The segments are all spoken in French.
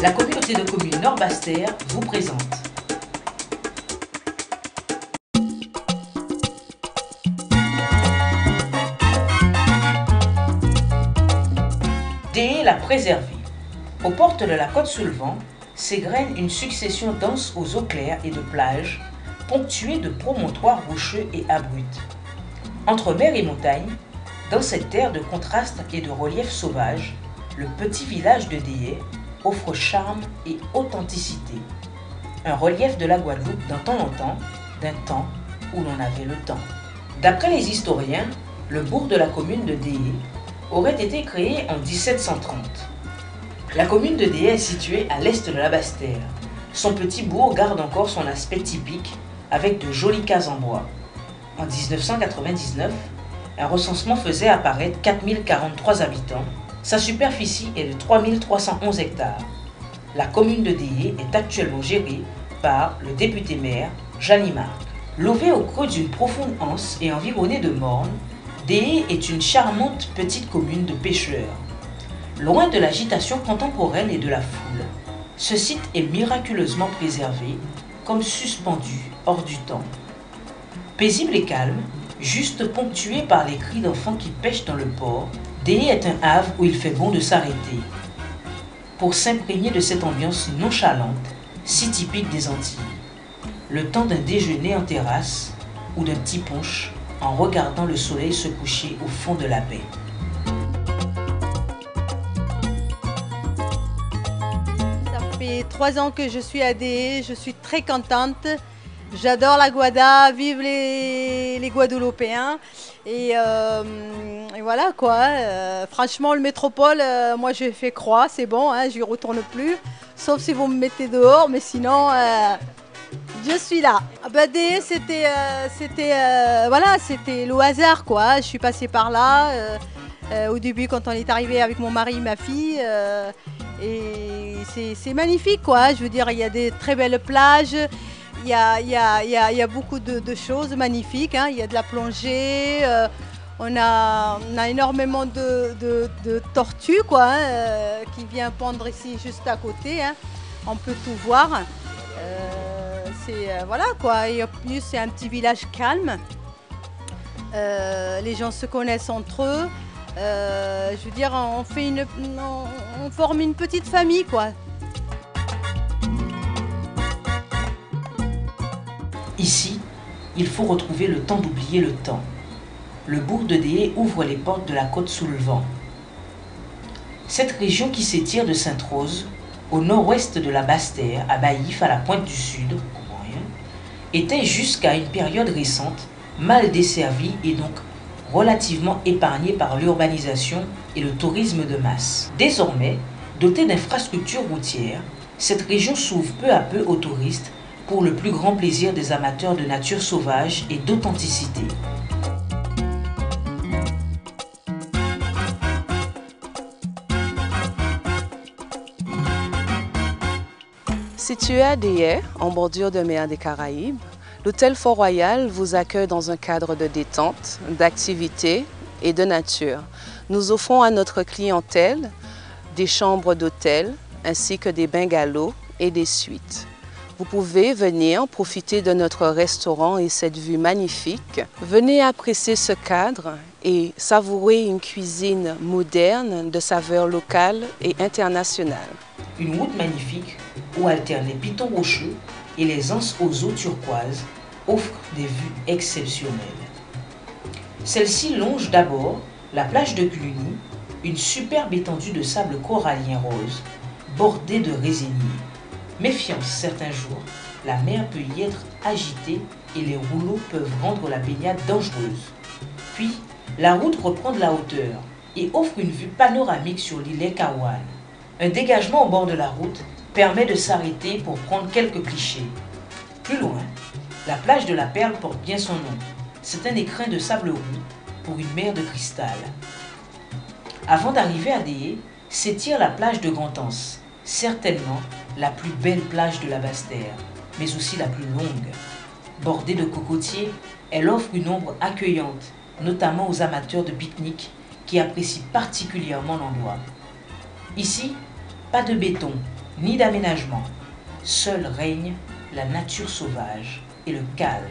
La communauté de communes Nord-Basse-Terre vous présente Déé la préservée. Aux portes de la Côte-sous-le-Vent s'égrène une succession dense aux eaux claires et de plages, ponctuée de promontoires rocheux et abrupts. Entre mer et montagne, dans cette terre de contrastes et de reliefs sauvages, le petit village de Déé offre charme et authenticité. Un relief de la Guadeloupe d'un temps où l'on avait le temps. D'après les historiens, le bourg de la commune de Déé aurait été créé en 1730. La commune de Déé est située à l'est de la Basse-Terre. Son petit bourg garde encore son aspect typique avec de jolies cases en bois. En 1999, un recensement faisait apparaître 4043 habitants. Sa superficie est de 3311 hectares. La commune de Déé est actuellement gérée par le député-maire Jeanny Marc. Lové au creux d'une profonde anse et environnée de mornes, Déé est une charmante petite commune de pêcheurs. Loin de l'agitation contemporaine et de la foule, ce site est miraculeusement préservé, comme suspendu hors du temps. Paisible et calme, juste ponctué par les cris d'enfants qui pêchent dans le port, Déé est un havre où il fait bon de s'arrêter pour s'imprégner de cette ambiance nonchalante, si typique des Antilles. Le temps d'un déjeuner en terrasse ou d'un petit punch en regardant le soleil se coucher au fond de la baie. Ça fait 3 ans que je suis à Déé, je suis très contente. J'adore la Guada, vive les Guadeloupéens. Et voilà quoi, franchement le métropole, moi j'ai fait croix, c'est bon, hein, j'y retourne plus. Sauf si vous me mettez dehors, mais sinon je suis là. Déé c'était le hasard quoi, je suis passée par là. Au début quand on est arrivé avec mon mari et ma fille. Et c'est magnifique quoi, je veux dire il y a des très belles plages. Il y a beaucoup de choses magnifiques, hein. Il y a de la plongée, on a énormément de tortues quoi, hein, qui vient pondre ici juste à côté, hein. On peut tout voir. Voilà quoi, et en plus c'est un petit village calme. Les gens se connaissent entre eux. Je veux dire, on forme une petite famille quoi. Ici, il faut retrouver le temps d'oublier le temps. Le bourg de Déé ouvre les portes de la Côte-sous-le-Vent. Cette région qui s'étire de Sainte-Rose, au nord-ouest de la Basse-Terre, à Baillif, à la pointe du Sud, au moyen, était jusqu'à une période récente mal desservie et donc relativement épargnée par l'urbanisation et le tourisme de masse. Désormais, dotée d'infrastructures routières, cette région s'ouvre peu à peu aux touristes pour le plus grand plaisir des amateurs de nature sauvage et d'authenticité. Situé à Déé, en bordure de mer des Caraïbes, l'hôtel Fort Royal vous accueille dans un cadre de détente, d'activité et de nature. Nous offrons à notre clientèle des chambres d'hôtel ainsi que des bungalows et des suites. Vous pouvez venir profiter de notre restaurant et cette vue magnifique. Venez apprécier ce cadre et savourer une cuisine moderne de saveurs locales et internationales. Une route magnifique où alternent les pitons rocheux et les anses aux eaux turquoises offre des vues exceptionnelles. Celle-ci longe d'abord la plage de Cluny, une superbe étendue de sable corallien rose, bordée de résiniers. Méfiance, certains jours, la mer peut y être agitée et les rouleaux peuvent rendre la baignade dangereuse. Puis, la route reprend de la hauteur et offre une vue panoramique sur l'îlet Kawan. Un dégagement au bord de la route permet de s'arrêter pour prendre quelques clichés. Plus loin, la plage de la Perle porte bien son nom. C'est un écrin de sable roux pour une mer de cristal. Avant d'arriver à Déé, s'étire la plage de Grand-Anse, certainement la plus belle plage de la Basse-Terre, mais aussi la plus longue. Bordée de cocotiers, elle offre une ombre accueillante, notamment aux amateurs de pique-nique qui apprécient particulièrement l'endroit. Ici, pas de béton, ni d'aménagement. Seul règne la nature sauvage et le calme.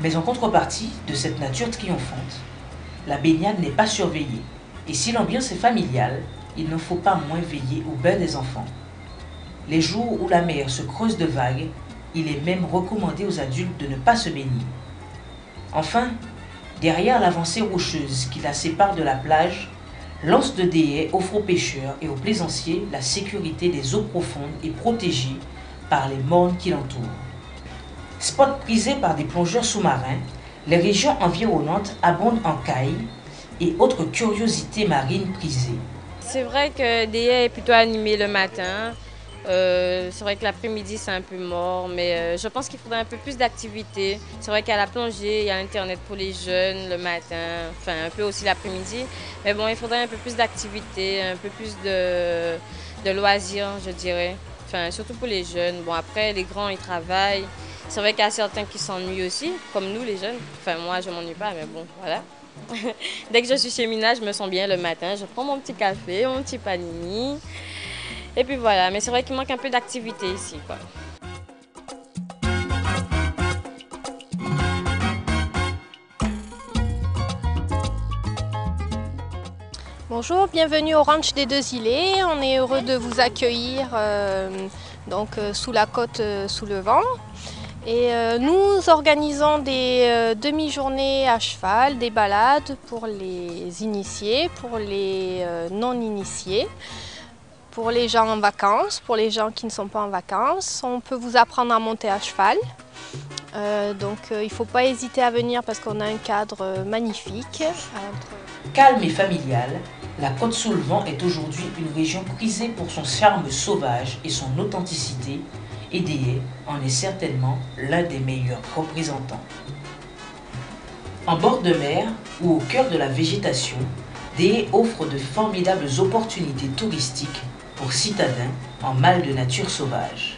Mais en contrepartie de cette nature triomphante, la baignade n'est pas surveillée. Et si l'ambiance est familiale, il ne faut pas moins veiller au bain des enfants. Les jours où la mer se creuse de vagues, il est même recommandé aux adultes de ne pas se baigner. Enfin, derrière l'avancée rocheuse qui la sépare de la plage, l'anse de Déhay offre aux pêcheurs et aux plaisanciers la sécurité des eaux profondes et protégée par les mornes qui l'entourent. Spot prisé par des plongeurs sous-marins, les régions environnantes abondent en cailles et autres curiosités marines prisées. C'est vrai que Déhay est plutôt animé le matin. C'est vrai que l'après-midi c'est un peu mort, mais je pense qu'il faudrait un peu plus d'activités. C'est vrai qu'il y a la plongée, il y a Internet pour les jeunes le matin, enfin un peu aussi l'après-midi. Mais bon, il faudrait un peu plus d'activités, un peu plus de loisirs, je dirais. Enfin, surtout pour les jeunes. Bon, après, les grands, ils travaillent. C'est vrai qu'il y a certains qui s'ennuient aussi, comme nous les jeunes. Enfin, moi, je ne m'ennuie pas, mais bon, voilà. Dès que je suis chez Mina, je me sens bien le matin. Je prends mon petit café, mon petit panini. Et puis voilà, mais c'est vrai qu'il manque un peu d'activité ici, quoi. Bonjour, bienvenue au ranch des Deux Îlets. On est heureux de vous accueillir sous la côte sous le vent. Et nous organisons des demi-journées à cheval, des balades pour les initiés, pour les non-initiés, pour les gens en vacances, pour les gens qui ne sont pas en vacances. On peut vous apprendre à monter à cheval. Il ne faut pas hésiter à venir parce qu'on a un cadre magnifique. Calme et familiale, la Côte sous le vent est aujourd'hui une région prisée pour son charme sauvage et son authenticité, et Déhay en est certainement l'un des meilleurs représentants. En bord de mer ou au cœur de la végétation, Déhay offre de formidables opportunités touristiques pour citadins en mal de nature sauvage.